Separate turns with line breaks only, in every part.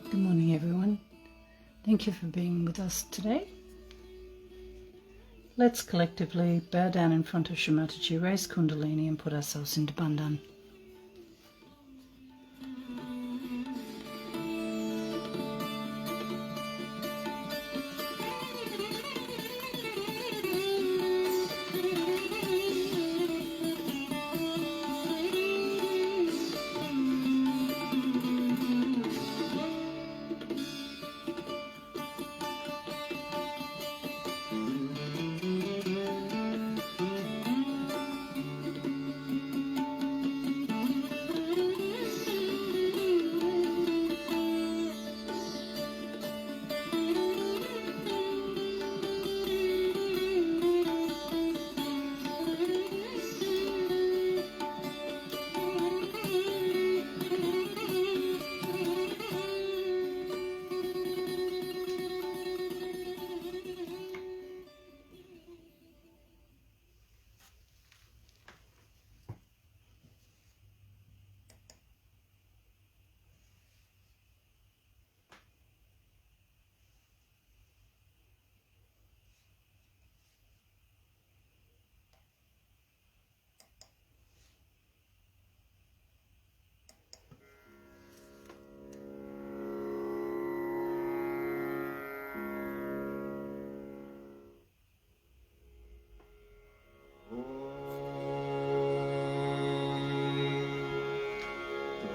Good morning, everyone. Thank you for being with us today. Let's collectively bow down in front of Shri Mataji, raise Kundalini and put ourselves into Bandhan.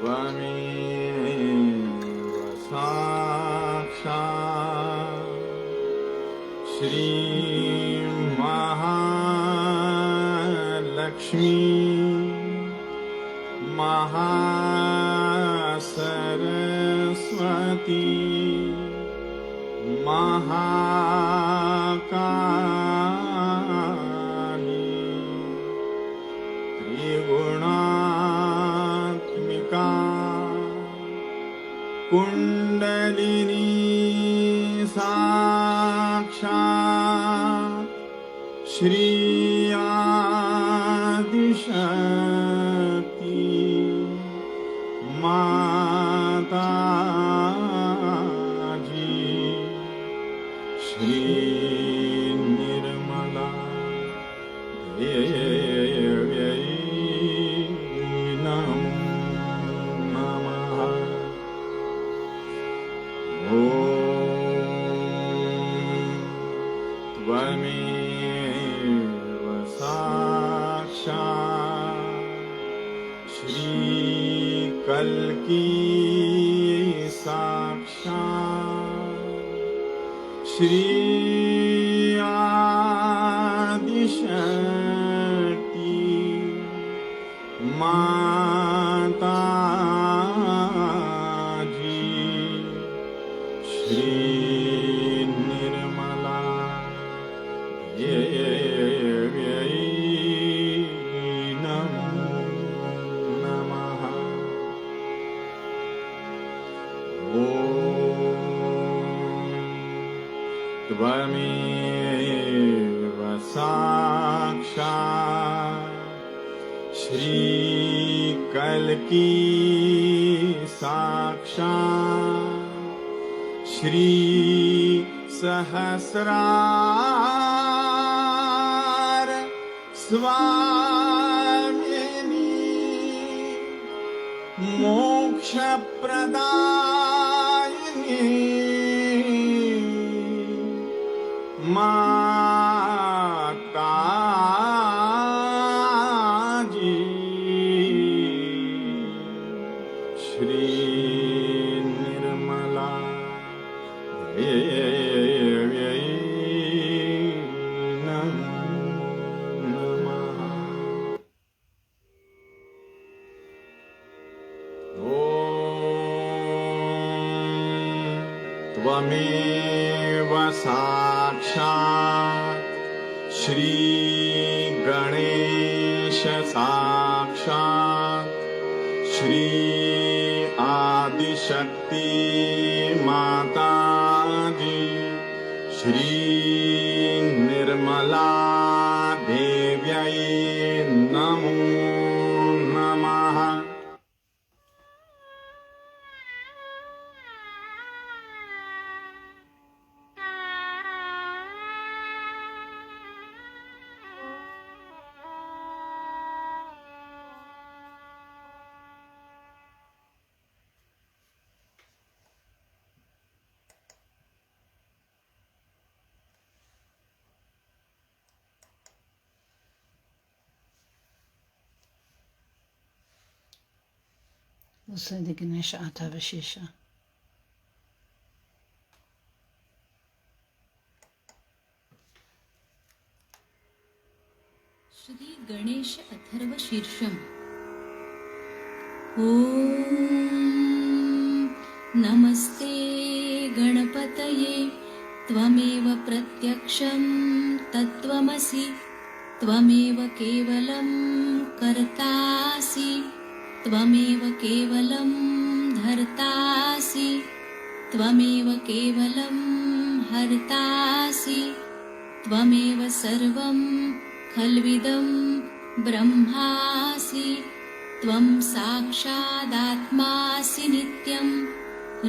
त्वमेव साक्षात् श्री महालक्ष्मी महासरस्वती महाकाली त्रिगुणात्मिका कुण्डलिनी साक्षात् श्री आदिशक्ति माताजी श्री निर्मला देव्यै नमो नमः। ॐ त्वमेव साक्षात् श्रीकल्की साक्षात् श्री आदिशक्ति माताजी श्री निर्मला देव्यै नमो नमः। ॐ त्वमेव साक्षात् श्रीकल्की साक्षात् श्री सहस्रार स्वामिनी मोक्षप्रदायिनी माताजी श्री निर्मला देव्यै नमो नमः। ॐ त्वमेव साक्षात् श्री गणेश साक्षात् श्री आदिशक्ति माताजी श्री निर्मला देव्यै नमो नमः।
We'll say the Ganesha Atavashesha.
Shri Ganesh Atharva Shirsham. ॐ नमस्ते गणपतये त्वमेव प्रत्यक्षं तत्त्वमसि त्वमेव केवलं कर्तासि त्वमेव केवलं धर्तासि त्वमेव केवलं हर्तासि त्वमेव सर्वं खल्विदं ब्रह्मासि त्वं साक्षादात्मासि नित्यं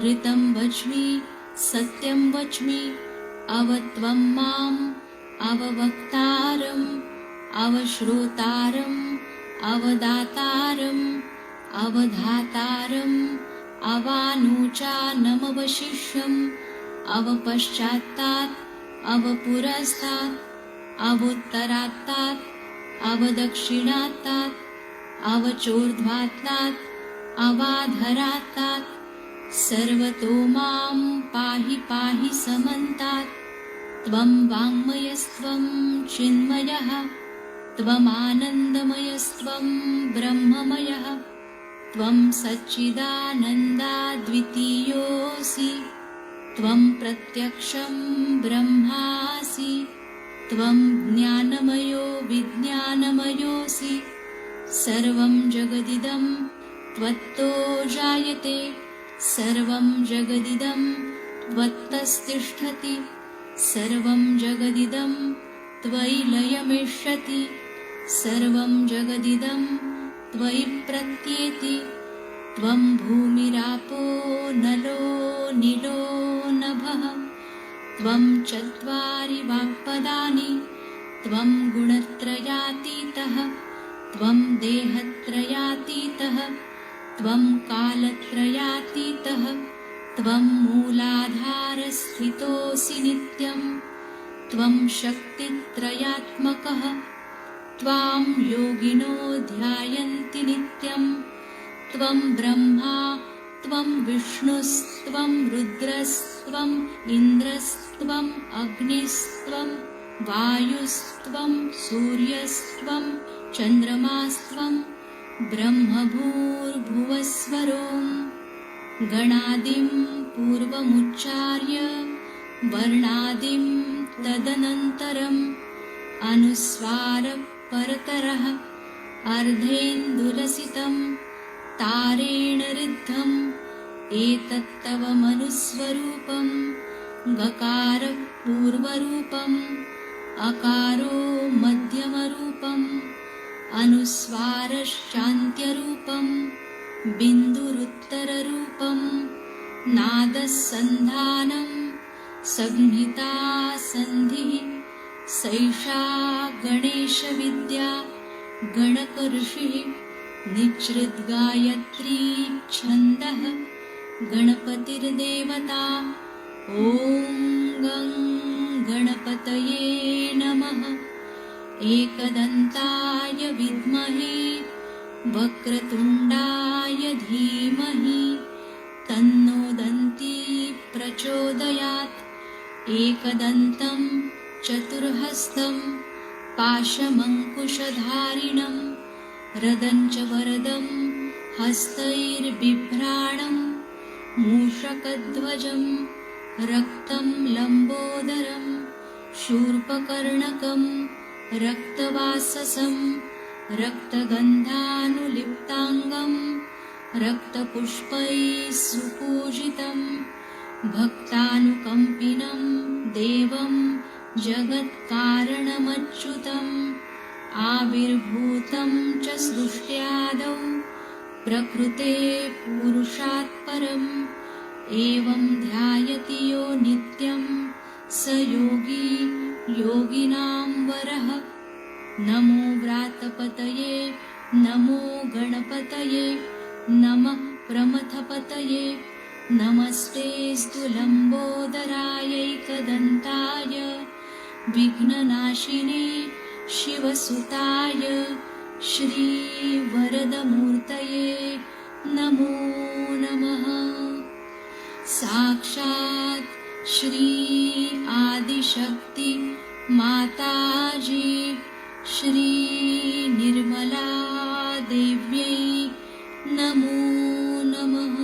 ऋतं वच्मि सत्यं वच्मि अवत्वं माम् अववक्तारम् अवश्रोतारम् अवदातारम् अवधातारम् अवानुचानमवशिष्यम् अवपश्चात्तात् अवपुरस्तात् अवोत्तरात्तात् अवदक्षिणात्तात् अवचोर्ध्वात्तात् अवाधरात्तात् सर्वतो मां पाहि पाहि समन्तात् त्वं वाङ्मयस्त्वं चिन्मयः त्वमानन्दमयस्त्वं ब्रह्ममयः त्वं सच्चिदानन्दाद्वितीयोऽसि त्वं प्रत्यक्षं ब्रह्मासि त्वं ज्ञानमयो विज्ञानमयोऽसि सर्वं जगदिदं त्वत्तो जायते सर्वं जगदिदं त्वत्तस्तिष्ठति सर्वं जगदिदं त्वयि लयमिष्यति सर्वं जगदिदं त्वयि प्रत्येति त्वं भूमिरापो नलो नीलो नभः त्वं चत्वारि वाक्पदानि त्वं गुणत्रयातीतः त्वं देहत्रयातीतः त्वं कालत्रयातीतः त्वं मूलाधारस्थितोऽसि नित्यं त्वं शक्तित्रयात्मकः त्वां योगिनो ध्यायन्ति नित्यं त्वं ब्रह्मा त्वं विष्णुस्त्वं रुद्रस्त्वम् इन्द्रस्त्वम् अग्निस्त्वं वायुस्त्वं सूर्यस्त्वं चन्द्रमास्त्वं ब्रह्मभूर्भुवस्वरों गणादिं पूर्वमुच्चार्य वर्णादिं तदनन्तरम् अनुस्वारपरतरः अर्धेन्दुलसितं तारेण ऋद्धम् एतत्तव मनुस्वरूपं गकारः पूर्वरूपम् अकारो मध्यमरूपम् अनुस्वारश्चान्त्यरूपं बिन्दुरुत्तररूपं नादः सन्धानं संहिता सन्धिः सैषा गणेशविद्या गणकऋषिः निच्छृद्गायत्री छन्दः गणपतिर्देवता ॐ गं गणपतये नमः एकदन्ताय विद्महे वक्रतुण्डाय धीमहि तन्नो दन्ती प्रचोदयात् एकदन्तं चतुर्हस्तं पाशमङ्कुशधारिणं रदं च वरदं हस्तैर्बिभ्राणं मूषकध्वजं रक्तं लम्बोदरं शूर्पकर्णकं रक्तवाससं रक्तगन्धानुलिप्ताङ्गं रक्तपुष्पैः सुपूजितं भक्तानुकम्पिनं देवं जगत्कारणमच्युतम् आविर्भूतं च सृष्ट्यादौ प्रकृते पुरुषात् परम् एवं ध्यायति यो नित्यं स योगी योगिनां वरः नमो व्रातपतये नमो गणपतये नमः प्रमथपतये नमस्तेऽस्तु लम्बोदरायैकदन्ताय विघ्ननाशिने शिवसुताय श्रीवरदमूर्तये नमो नमः। साक्षात् श्री आदिशक्ति माताजी श्री निर्मला देव्यै नमो नमः।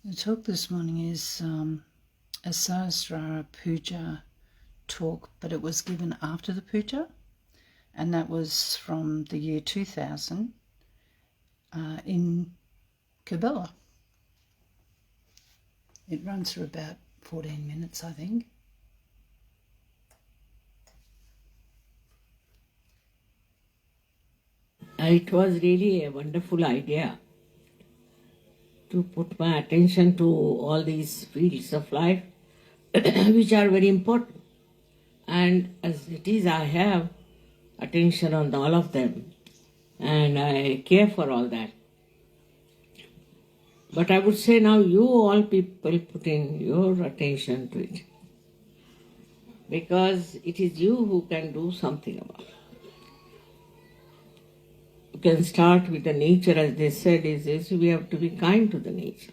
The talk this morning is a Sahasrara Puja talk, but it was given after the puja, and that was from the year 2000 in Kabbalah. It runs for about 14 minutes, I think.
It was really a wonderful idea to put my attention to all these fields of life which are very important. And as it is, I have attention on all of them and I care for all that. But I would say now you all people put in your attention to it, because it is you who can do something about it. You can start with the nature, as they said, is this: we have to be kind to the nature.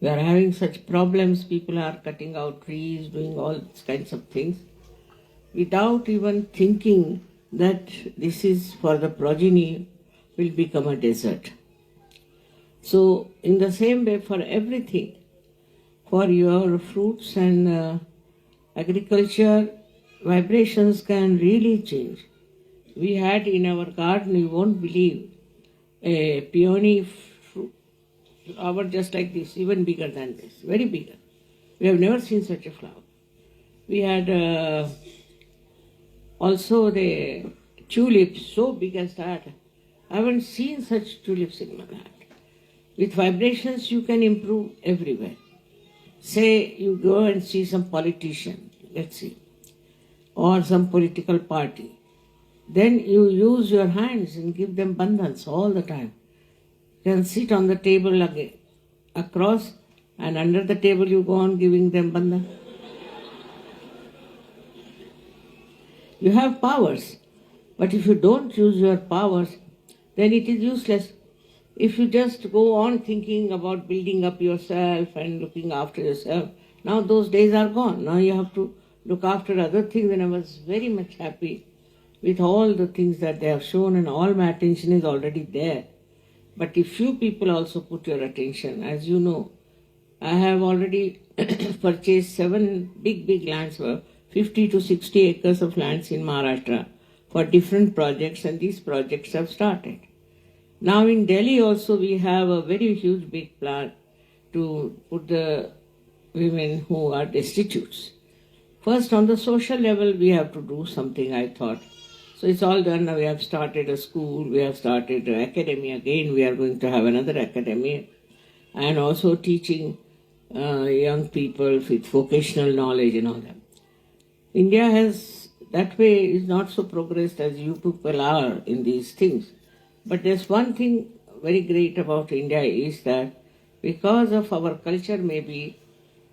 We are having such problems, people are cutting out trees, doing all kinds of things, without even thinking that this is for the progeny will become a desert. So in the same way, for everything, for your fruits and agriculture, vibrations can really change. We had in our garden, you won't believe, a peony flower just like this, even bigger than this, very bigger. We have never seen such a flower. We had also the tulips, so big as that. I haven't seen such tulips in my life. With vibrations, you can improve everywhere. Say you go and see some politician, let's see, or some political party. Then you use your hands and give them bandhans all the time. You can sit on the table again, across, and under the table you go on giving them bandhan. You have powers, but if you don't use your powers, then it is useless. If you just go on thinking about building up yourself and looking after yourself, now those days are gone. Now you have to look after other things, and I was very much happy with all the things that they have shown, and all my attention is already there. But if you people also put your attention, as you know, I have already purchased 7 big lands, 50 to 60 acres of lands in Maharashtra for different projects, and these projects have started. Now in Delhi also we have a very huge big plan to put the women who are destitutes. First on the social level we have to do something, I thought. So it's all done now. We have started a school, we have started an academy again, we are going to have another academy, and also teaching young people with vocational knowledge and all that. India has, that way, is not so progressed as you people are in these things. But there's one thing very great about India is that because of our culture maybe,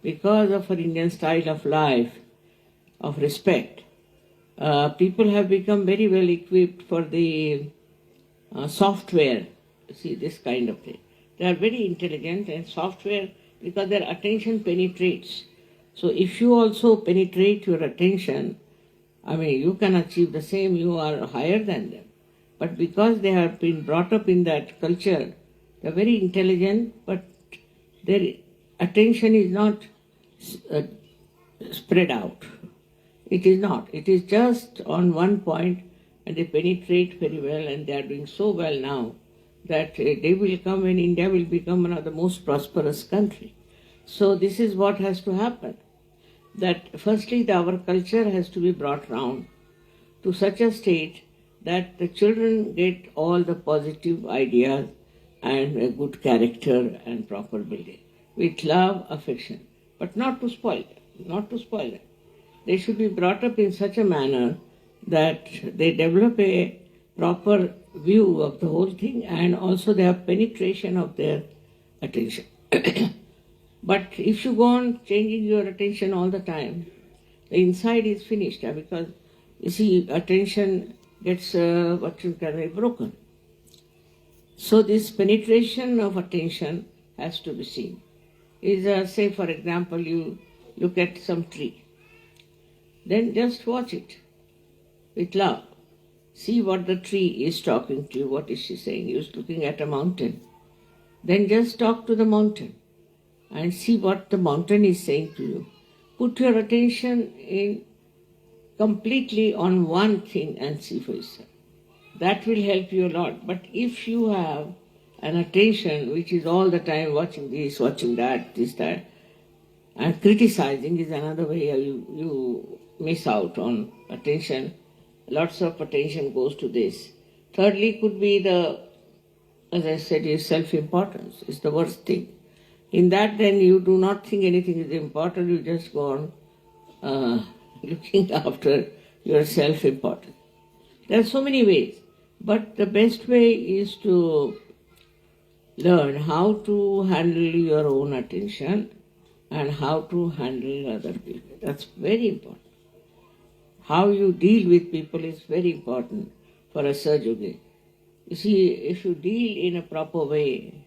because of our Indian style of life, of respect, people have become very well equipped for the software, see, this kind of thing. They are very intelligent and software because their attention penetrates. So if you also penetrate your attention, I mean, you can achieve the same, you are higher than them. But because they have been brought up in that culture, they are very intelligent, but their attention is not spread out. It is not. It is just on one point, and they penetrate very well, and they are doing so well now that they will come and India will become one of the most prosperous country. So this is what has to happen. That firstly, our culture has to be brought round to such a state that the children get all the positive ideas and a good character and proper building with love, affection, but not to spoil them, not to spoil them. They should be brought up in such a manner that they develop a proper view of the whole thing and also they have penetration of their attention. But if you go on changing your attention all the time, the inside is finished because you see attention gets broken. So this penetration of attention has to be seen. Is say for example you look at some tree, then just watch it with love. See what the tree is talking to you. What is she saying? You're looking at a mountain. Then just talk to the mountain and see what the mountain is saying to you. Put your attention in completely on one thing and see for yourself. That will help you a lot. But if you have an attention which is all the time watching this, watching that, this, that, and criticizing is another way you miss out on attention. Lots of attention goes to this. Thirdly, could be as I said, is self-importance. It's the worst thing. In that, then you do not think anything is important. You just go on looking after your self-importance. There are so many ways, but the best way is to learn how to handle your own attention and how to handle other people. That's very important. How you deal with people is very important for a Sahaja. You see, if you deal in a proper way,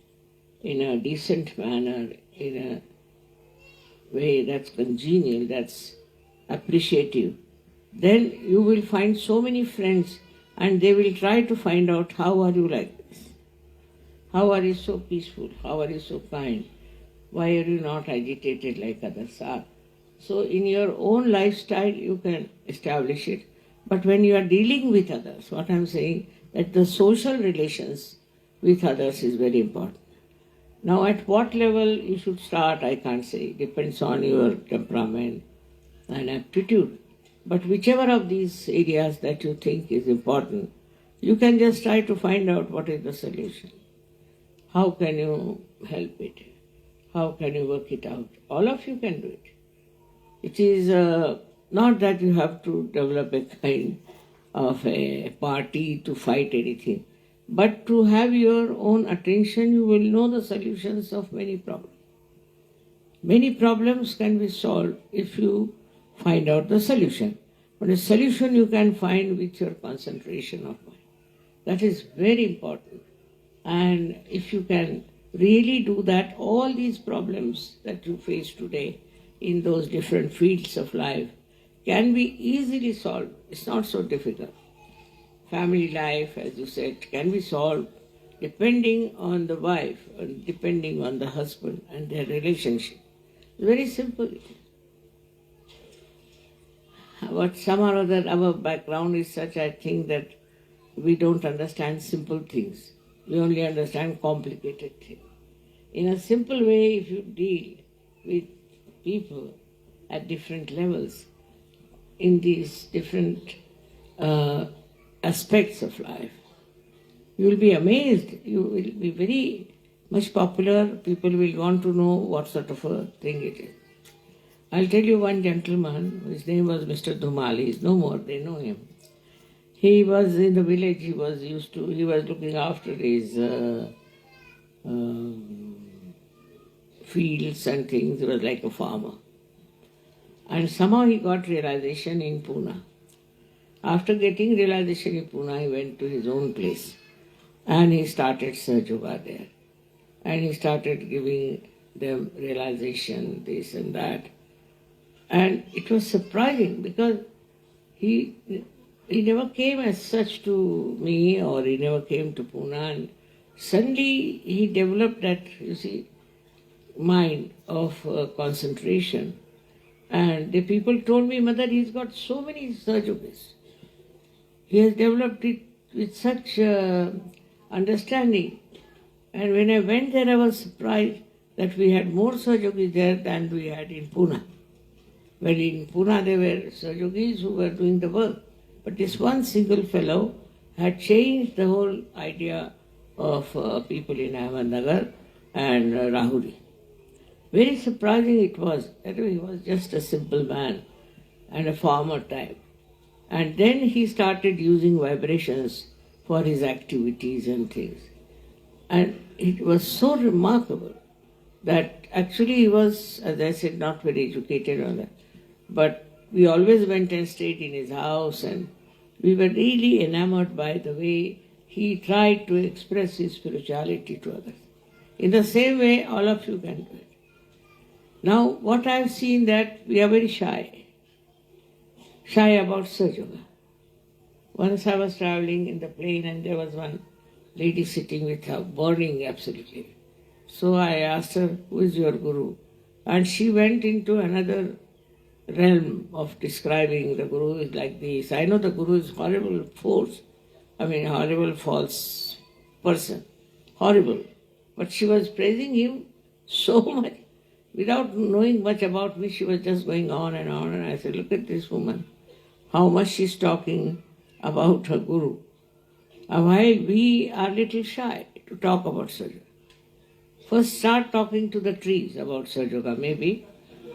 in a decent manner, in a way that's congenial, that's appreciative, then you will find so many friends and they will try to find out how are you like this? How are you so peaceful? How are you so kind? Why are you not agitated like others are? So in your own lifestyle you can establish it. But when you are dealing with others, what I'm saying, that the social relations with others is very important. Now at what level you should start, I can't say. It depends on your temperament and aptitude. But whichever of these areas that you think is important, you can just try to find out what is the solution. How can you help it? How can you work it out? All of you can do it. It is not that you have to develop a kind of a party to fight anything, but to have your own attention, you will know the solutions of many problems. Many problems can be solved if you find out the solution. But a solution you can find with your concentration of mind. That is very important. And if you can really do that, all these problems that you face today in those different fields of life can be easily solved. It's not so difficult. Family life, as you said, can be solved depending on the wife and depending on the husband and their relationship. It's very simple. But somehow or other, our background is such, I think, that we don't understand simple things. We only understand complicated things. In a simple way, if you deal with people at different levels, in these different aspects of life, you will be amazed. You will be very much popular, people will want to know what sort of a thing it is. I'll tell you one gentleman, his name was Mr. Dhumal, he is no more, they know him. He was in the village, he was looking after his fields and things, he was like a farmer. And somehow he got realization in Pune. After getting realization in Pune, he went to his own place and he started Sahaja there. And he started giving them realization, this and that. And it was surprising because he never came as such to me, or he never came to Pune. And suddenly he developed that, mind of concentration. And the people told me, Mother, he's got so many Sahajogis. He has developed it with such understanding. And when I went there, I was surprised that we had more Sahajogis there than we had in Pune. Well, in Pune there were Sahajogis who were doing the work. But this one single fellow had changed the whole idea of people in Ahmednagar and Rahuri. Very surprising it was. He was just a simple man and a farmer type. And then he started using vibrations for his activities and things. And it was so remarkable that actually he was, as I said, not very educated on that. But we always went and stayed in his house, and we were really enamored by the way he tried to express his spirituality to others. In the same way, all of you can do it. Now, what I have seen that we are very shy about Sahaja. Once I was traveling in the plane and there was one lady sitting with her, burning absolutely. So I asked her, who is your guru? And she went into another realm of describing the guru is like this. I know the guru is horrible force, horrible false person, horrible. But she was praising him so much. Without knowing much about me, she was just going on, and I said, look at this woman, how much she's talking about her guru. And while we are little shy to talk about Sahaja. First start talking to the trees about Sahaja, maybe.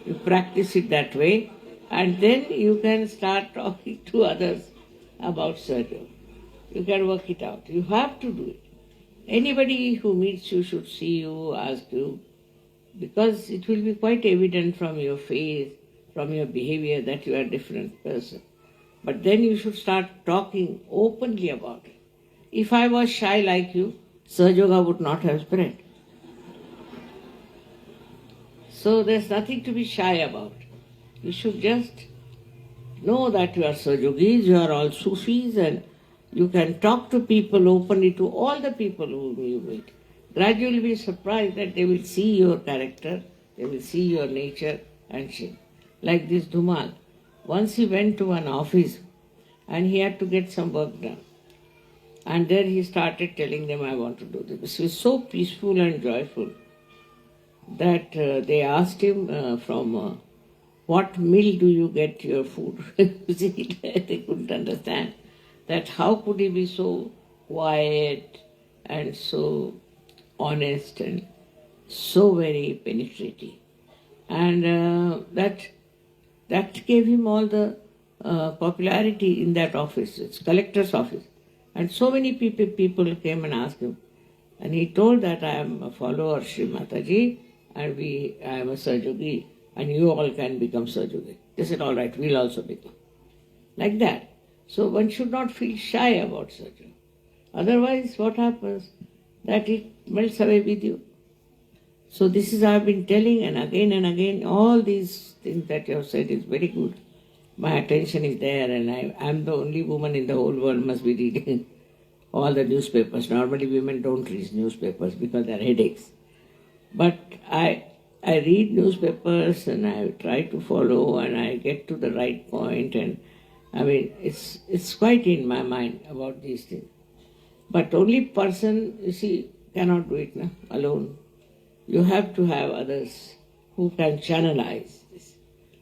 You practice it that way, and then you can start talking to others about Sahaja. You can work it out. You have to do it. Anybody who meets you should see you, ask you, because it will be quite evident from your face, from your behavior that you are a different person. But then you should start talking openly about it. If I was shy like you, Sahaja would not have spread. So there's nothing to be shy about. You should just know that you are Sahajogis, you are all Sufis, and you can talk to people openly, to all the people whom you meet. Gradually be surprised that they will see your character, they will see your nature and shit. Like this Dhumal. Once he went to an office and he had to get some work done. And there he started telling them, I want to do this. He was so peaceful and joyful that they asked him from what mill do you get your food? You see, they couldn't understand that how could he be so quiet and so honest and so very penetrating. And that gave him all the popularity in that office. It's collector's office. And so many people came and asked him. And he told that I am a follower of Shri Mataji and I am a Sahajogi and you all can become Sahajogi. They said, all right, we'll also become. Like that. So one should not feel shy about Sahaja. Otherwise, what happens? That it melts away with you. So this is I have been telling, and again, all these things that you have said is very good. My attention is there, and I am the only woman in the whole world must be reading all the newspapers. Normally women don't read newspapers because they're headaches. But I read newspapers and I try to follow and I get to the right point, and it's quite in my mind about these things. But only person, you see, cannot do it alone. You have to have others who can channelize this.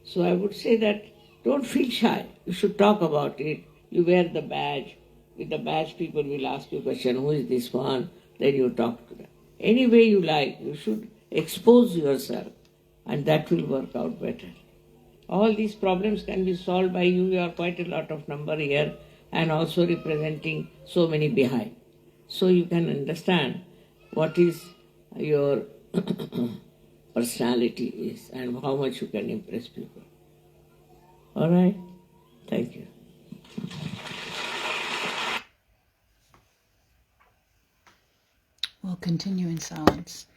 So I would say that don't feel shy. You should talk about it. You wear the badge. With the badge, people will ask you a question, who is this one? Then you talk to them. any way you like. You should expose yourself, and that will work out better. All these problems can be solved by you. You are quite a lot of number here and also representing so many behind. So you can understand what is your personality is and how much you can impress people. All right? Thank you.
We'll continue in silence.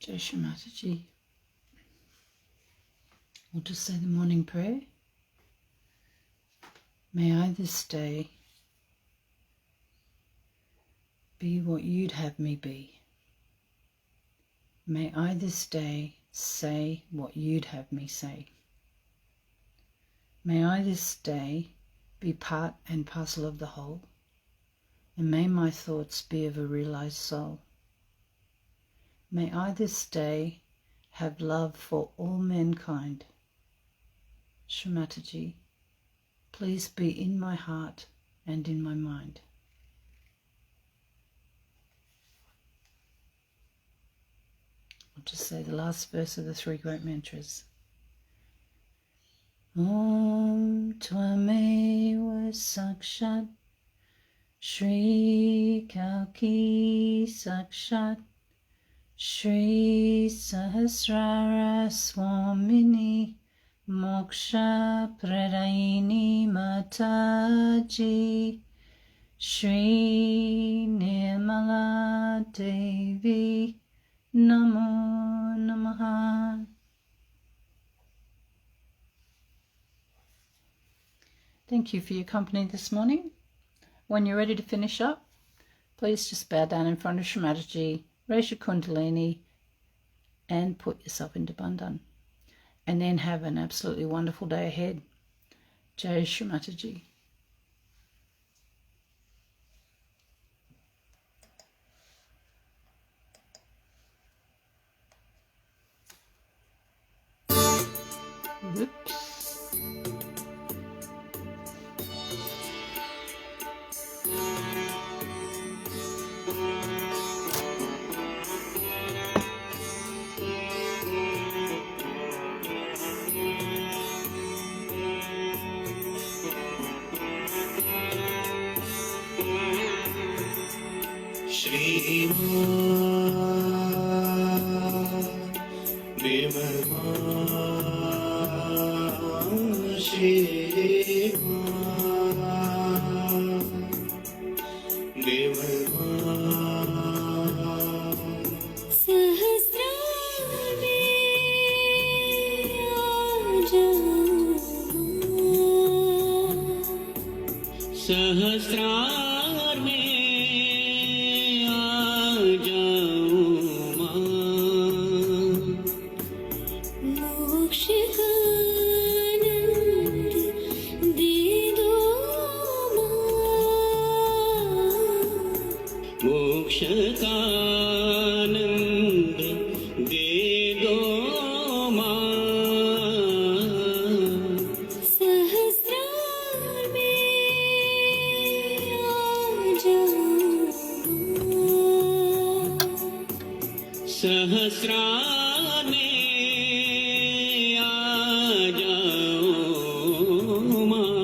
Shri Mataji. We'll just say the morning prayer. May I this day be what you'd have me be. May I this day say what you'd have me say. May I this day be part and parcel of the whole, and may my thoughts be of a realized soul. May I this day have love for all mankind. Shri Mataji, please be in my heart and in my mind. I'll just say the last verse of the three great mantras. Om Tvameva Sakshat Shri Kalki Sakshat Shri Sahasrara Swamini Moksha Pradayini Mataji Shri Nirmala Devi Namo Namaha. Thank you for your company this morning. When you're ready to finish up, please just bow down in front of Shri Mataji, raise your Kundalini and put yourself into Bandhan. And then have an absolutely wonderful day ahead. Jai Shri Mataji. Whoops.
Shri सहस्रार में आ जाऊं मां मोक्ष का आनंद दे दो मां मोक्ष का आनंद दे दो मां सहस्रार में आ जाओ मां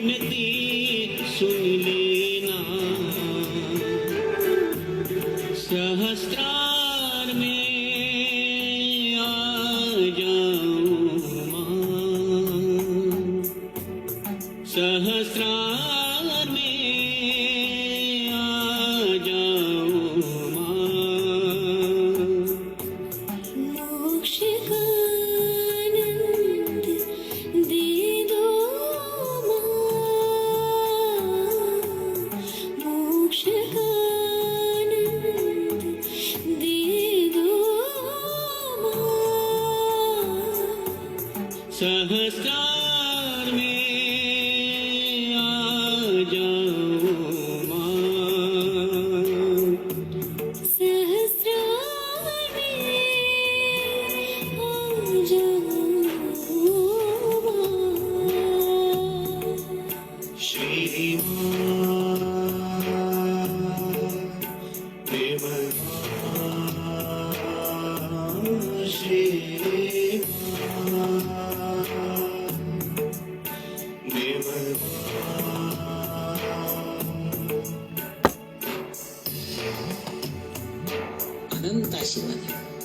विनती सुन लेना सहस्त्रार में आ जाऊं मां सहस्रार में आ जाऊं मां
मोक्ष का आनंद दे दो मां मोक्ष का आनंद दे दो मां
सहस्रार में आ जाऊं मां
सहस्रार में आ जाओ
श्री
अनंत आशीर्वाद